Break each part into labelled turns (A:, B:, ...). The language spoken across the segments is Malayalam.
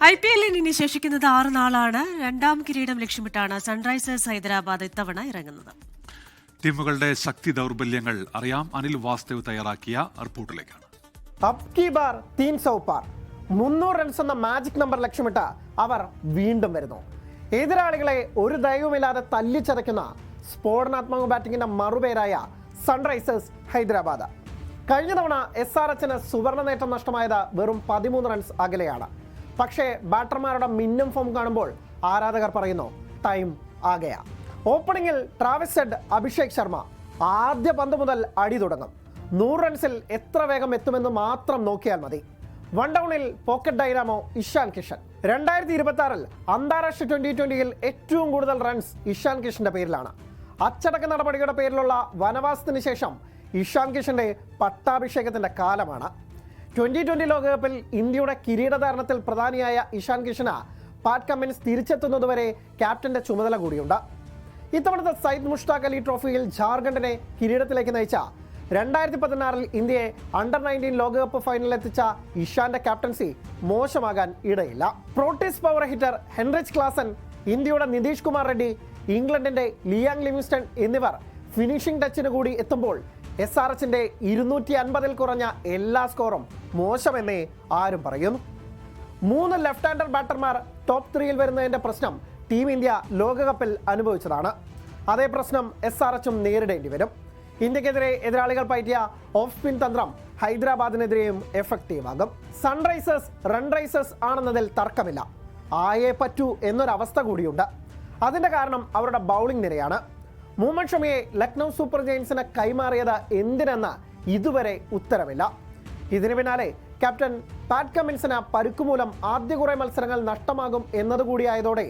A: IPL-ൽ ഇനി ശേഷിക്കുന്നത് 6 നാളാണ്. രണ്ടാം കിരീടം ലക്ഷ്യമിട്ടാണ് സൺറൈസേഴ്സ് ഹൈദരാബാദ് ഇത്തവണ ഇറങ്ങുന്നത്.
B: ടീമുകളുടെ ശക്തി ദൗർബല്യങ്ങൾ അറിയാം. അനിൽ വാസ്തവ് തയ്യാറാക്കിയ റിപ്പോർട്ടിലേക്കാണ്.
C: അബ് കി ബാർ 300 പാർ 300 റൺസ് എന്ന മാജിക് നമ്പർ ലക്ഷ്യമിട്ട് അവർ വീണ്ടും വരുന്നു. എതിരാളികളെ ഒരു ദയവുമില്ലാതെ തല്ലിച്ചതയ്ക്കുന്ന സ്ഫോടനാത്മക ബാറ്റിംഗിന്റെ മറുപേരായ സൺറൈസേഴ്സ് ഹൈദരാബാദ്. കഴിഞ്ഞ തവണ SRHന് സുവർണ നേട്ടം നഷ്ടമായത് വെറും 13 റൺസ് അകലെയാണ്. പക്ഷേ ബാറ്റർമാരുടെ മിന്നും ഫോം കാണുമ്പോൾ ആരാധകർ പറയുന്നു ടൈം ആകെയാ. ഓപ്പണിംഗിൽ ട്രാവിസ് ഹെഡ്, അഭിഷേക് ശർമ്മ ആദ്യ പന്ത് മുതൽ അടി തുടങ്ങും. 100 റൺസിൽ എത്ര വേഗം എത്തുമെന്ന് മാത്രം നോക്കിയാൽ മതി. വൺ ഡൗണിൽ പോക്കറ്റ് ഡൈനാമോ ഇഷാൻ കിഷൻ. 2026-ൽ അന്താരാഷ്ട്ര T20-യിൽ ഏറ്റവും കൂടുതൽ റൺസ് ഇഷാൻ കിഷന്റെ പേരിലാണ്. അച്ചടക്ക നടപടികളുടെ പേരിലുള്ള വനവാസത്തിന് ശേഷം ഇഷാൻ കിഷന്റെ പട്ടാഭിഷേകത്തിന്റെ കാലമാണ്. 2020 ലോകകപ്പിൽ ഇന്ത്യയുടെ കിരീടധാരണത്തിൽ പ്രധാനിയായ ഇഷാൻ കിഷന് പാറ്റ് കമ്മിൻസ് തിരിച്ചെത്തുന്നതുവരെ ക്യാപ്റ്റന്റെ ചുമതല കൂടിയുണ്ട്. ഇത്തവണത്തെ സയ്യിദ് മുഷ്താഖ് അലി ട്രോഫിയിൽ ജാർഖണ്ഡിനെ കിരീടത്തിലേക്ക് നയിച്ച 2016-ൽ ഇന്ത്യയെ അണ്ടർ-19 ലോകകപ്പ് ഫൈനലിൽ എത്തിച്ച ഇഷാന്റെ ക്യാപ്റ്റൻസി മോശമാകാൻ ഇടയില്ല. Proteas power hitter Heinrich Klaasen, ഇന്ത്യയുടെ നിതീഷ് കുമാർ റെഡ്ഡി, ഇംഗ്ലണ്ടിന്റെ ലിയാങ് ലിവിങ്സ്റ്റൺ എന്നിവർ ഫിനിഷിംഗ് ടച്ചിന് കൂടി എത്തുമ്പോൾ SRHന്റെ 250-ൽ കുറഞ്ഞ എല്ലാ സ്കോറും മോശമെന്നേ ആരും പറയുന്നു. 3 ലെഫ്റ്റ് ഹാൻഡർ ബാറ്റർമാർ ടോപ്പ് 3-ൽ വരുന്നതിന്റെ പ്രശ്നം ടീം ഇന്ത്യ ലോകകപ്പിൽ അനുഭവിച്ചതാണ്. അതേ പ്രശ്നം SRHും നേരിടേണ്ടി വരും. ഇന്ത്യക്കെതിരെ എതിരാളികൾ പയറ്റിയ ഓഫ് സ്പിൻ തന്ത്രം ഹൈദരാബാദിനെതിരെയും എഫക്റ്റീവ് ആകും. സൺറൈസേഴ്സ് റൺ റൈസേഴ്സ് ആണെന്നതിൽ തർക്കമില്ല. ആയേ പറ്റൂ എന്നൊരവസ്ഥ കൂടിയുണ്ട്. അതിന്റെ കാരണം അവരുടെ ബൗളിംഗ് നിരയാണ്. മുഹമ്മദ് ഷമിയെ ലക്നൗ സൂപ്പർ ജയൻസിന് കൈമാറിയത് എന്തിനെന്ന് ഇതുവരെ ഉത്തരമില്ല. ഇതിന് പിന്നാലെ ക്യാപ്റ്റൻ പാറ്റ് കമ്മിൻസിന് പരുക്കുമൂലം ആദ്യ കുറെ മത്സരങ്ങൾ നഷ്ടമാകും എന്നതുകൂടിയായതോടെ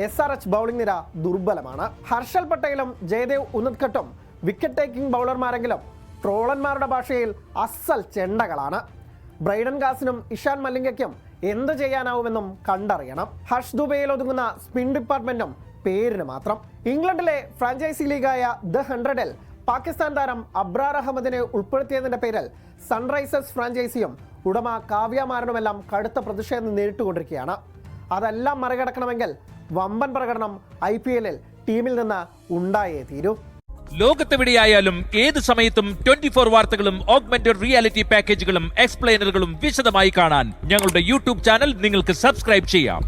C: SRH ബൗളിംഗ് നിര ദുർബലമാണ്. ഹർഷൽ പട്ടേലും ജയദേവ് ഉന്നത്ഘട്ടും വിക്കറ്റ് ടേക്കിംഗ് ബൗളർമാരെങ്കിലും ട്രോളന്മാരുടെ ഭാഷയിൽ അസൽ ചെണ്ടകളാണ്. ബ്രൈഡൻ ഗാസിനും ഇഷാൻ മലിംഗയ്ക്കും എന്ത് ചെയ്യാനാവുമെന്നും കണ്ടറിയണം. ഹർഷ് ദുബൈയിൽ ഒതുങ്ങുന്ന സ്പിൻ ഡിപ്പാർട്ട്മെന്റും പേരിന് മാത്രം. ഇംഗ്ലണ്ടിലെ ഫ്രാഞ്ചൈസി ലീഗായ ദ 100-ൽ പാകിസ്ഥാൻ താരം അബ്രാർ അഹമ്മദിനെ ഉൾപ്പെടുത്തിയതിന്റെ പേരിൽ സൺറൈസേഴ്സ് ഫ്രാഞ്ചൈസിയും ഉടമ കാവ്യ മാരനുമെല്ലാം കടുത്ത പ്രതിഷേധം നേരിട്ടുകൊണ്ടിരിക്കുകയാണ്. അതെല്ലാം മറികടക്കണമെങ്കിൽ വമ്പൻ പ്രകടനം IPL-ൽ ടീമിൽ നിന്ന് ഉണ്ടായേ തീരൂ.
D: ലോകത്തെവിടെയായാലും ഏത് സമയത്തും 24 വാർത്തകളും ഓഗ്മെന്റഡ് റിയാലിറ്റി പാക്കേജുകളും എക്സ്പ്ലെയിനറുകളും വിശദമായി കാണാൻ ഞങ്ങളുടെ YouTube ചാനൽ നിങ്ങൾക്ക് സബ്സ്ക്രൈബ് ചെയ്യാം.